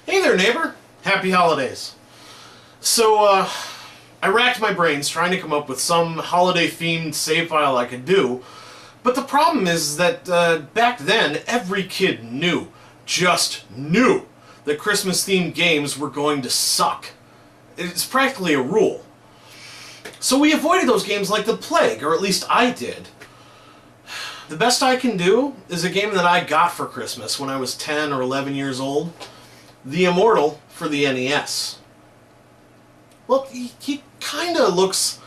Hey there, neighbor. Happy holidays. So, I racked my brains trying to come up with some holiday-themed save file I could do, but the problem is that back then, every kid knew, just knew, that Christmas-themed games were going to suck. It's practically a rule. So we avoided those games like the plague, or at least I did. The best I can do is a game that I got for Christmas when I was 10 or 11 years old. The Immortal for the NES. Well, he kinda looks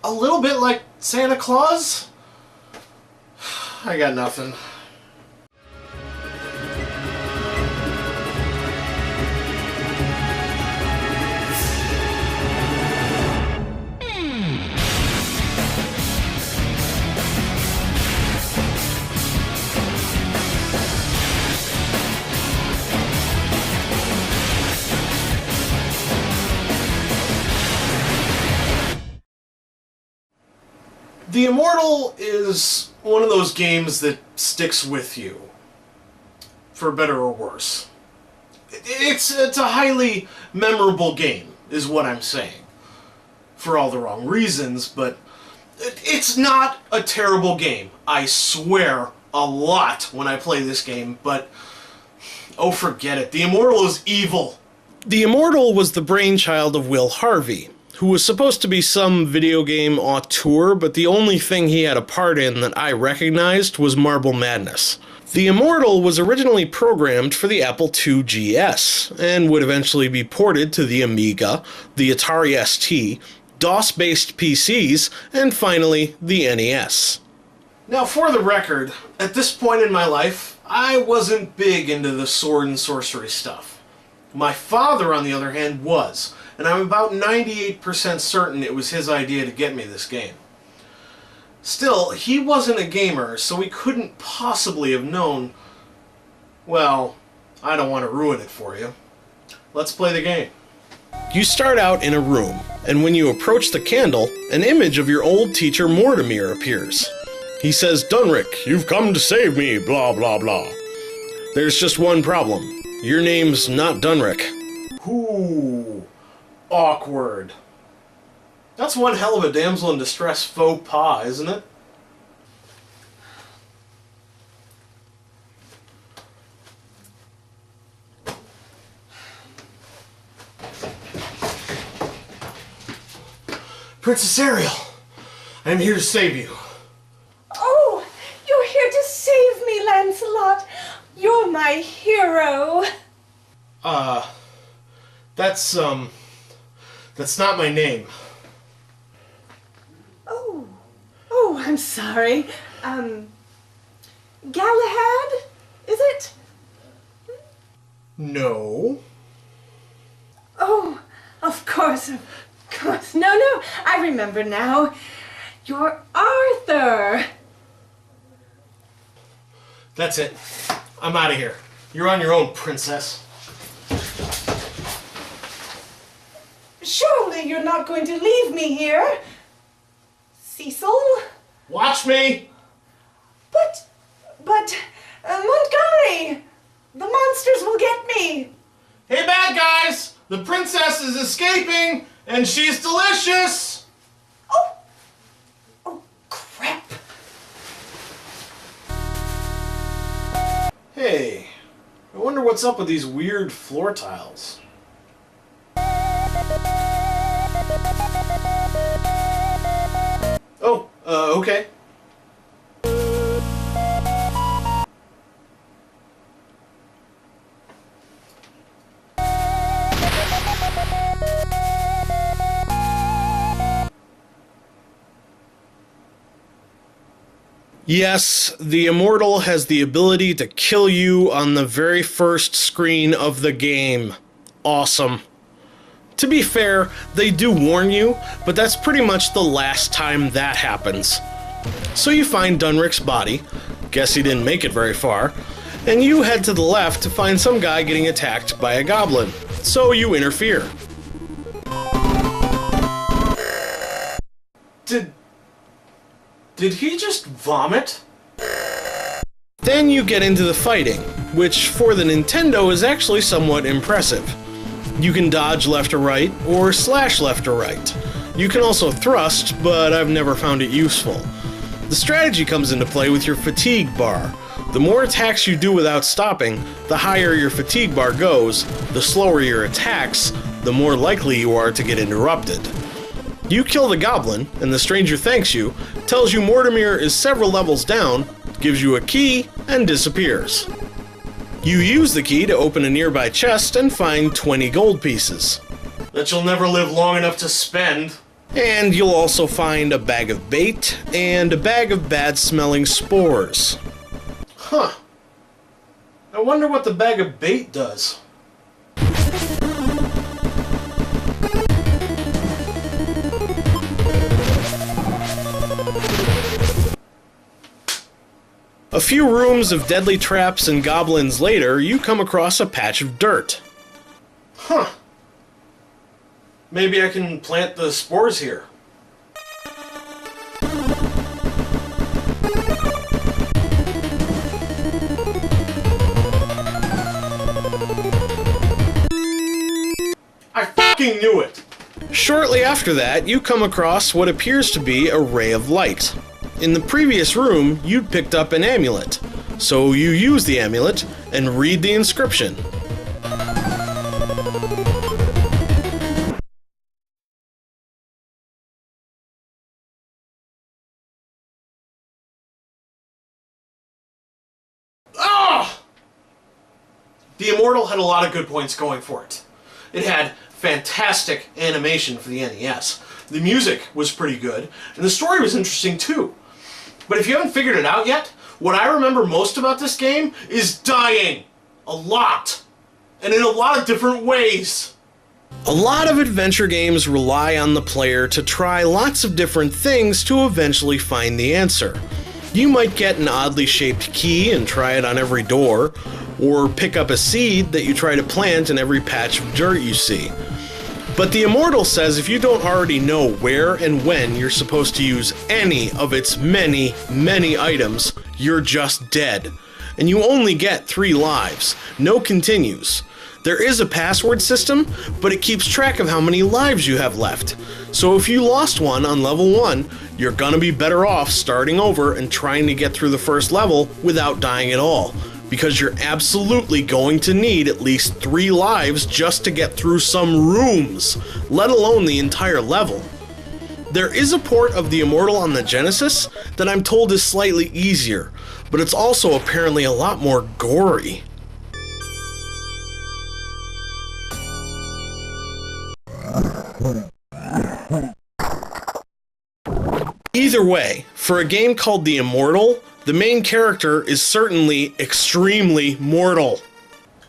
a little bit like Santa Claus. I got nothing. The Immortal is one of those games that sticks with you, for better or worse. It's a highly memorable game, is what I'm saying. For all the wrong reasons, but it's not a terrible game. I swear a lot when I play this game, but oh, forget it. The Immortal is evil. The Immortal was the brainchild of Will Harvey, who was supposed to be some video game auteur, but the only thing he had a part in that I recognized was Marble Madness. The Immortal was originally programmed for the Apple II GS, and would eventually be ported to the Amiga, the Atari ST, DOS-based PCs, and finally, the NES. Now, for the record, at this point in my life, I wasn't big into the sword and sorcery stuff. My father, on the other hand, was. And I'm about 98% certain it was his idea to get me this game. Still, he wasn't a gamer, so he couldn't possibly have known... Well, I don't want to ruin it for you. Let's play the game. You start out in a room, and when you approach the candle, an image of your old teacher Mortimer appears. He says, "Dunrick, you've come to save me, blah blah blah. There's just one problem. Your name's not Dunrick." Ooh. Awkward. That's one hell of a damsel in distress faux pas, isn't it? Princess Ariel, I'm here to save you. Oh, you're here to save me, Lancelot. You're my hero. That's not my name. Oh, I'm sorry. Galahad, is it? No. Oh, of course. No, I remember now. You're Arthur. That's it. I'm out of here. You're on your own, princess. Surely you're not going to leave me here, Cecil? Watch me! But, Montgomery! The monsters will get me! Hey, bad guys! The princess is escaping, and she's delicious! Oh, crap. Hey, I wonder what's up with these weird floor tiles. Oh, okay. Yes, the Immortal has the ability to kill you on the very first screen of the game. Awesome. To be fair, they do warn you, but that's pretty much the last time that happens. So you find Dunrick's body, guess he didn't make it very far, and you head to the left to find some guy getting attacked by a goblin. So you interfere. Did he just vomit? Then you get into the fighting. which for the Nintendo is actually somewhat impressive. You can dodge left or right, or slash left or right. You can also thrust, but I've never found it useful. The strategy comes into play with your fatigue bar. The more attacks you do without stopping, the higher your fatigue bar goes. The slower your attacks, the more likely you are to get interrupted. You kill the goblin, and the stranger thanks you, tells you Mortimer is several levels down, gives you a key, and disappears. You use the key to open a nearby chest and find 20 gold pieces. That you'll never live long enough to spend. And you'll also find a bag of bait and a bag of bad-smelling spores. Huh. I wonder what the bag of bait does. A few rooms of deadly traps and goblins later, you come across a patch of dirt. Huh. Maybe I can plant the spores here. I fucking knew it! Shortly after that, you come across what appears to be a ray of light. In the previous room, you'd picked up an amulet, so you use the amulet and read the inscription. The Immortal had a lot of good points going for it. It had fantastic animation for the NES. The music was pretty good, and the story was interesting too. But if you haven't figured it out yet, what I remember most about this game is dying. A lot. And in a lot of different ways. A lot of adventure games rely on the player to try lots of different things to eventually find the answer. You might get an oddly shaped key and try it on every door, or pick up a seed that you try to plant in every patch of dirt you see. But the Immortal says if you don't already know where and when you're supposed to use any of its many, many items, you're just dead. And you only get 3 lives, no continues. There is a password system, but it keeps track of how many lives you have left. So if you lost one on level 1, you're gonna be better off starting over and trying to get through the first level without dying at all, because you're absolutely going to need at least 3 lives just to get through some rooms, let alone the entire level. There is a port of the Immortal on the Genesis that I'm told is slightly easier, but it's also apparently a lot more gory. Either way, for a game called The Immortal, the main character is certainly extremely mortal.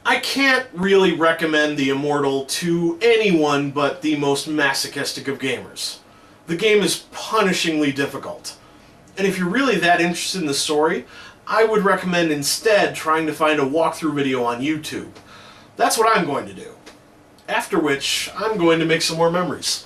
I can't really recommend The Immortal to anyone but the most masochistic of gamers. The game is punishingly difficult. And if you're really that interested in the story, I would recommend instead trying to find a walkthrough video on YouTube. That's what I'm going to do. After which, I'm going to make some more memories.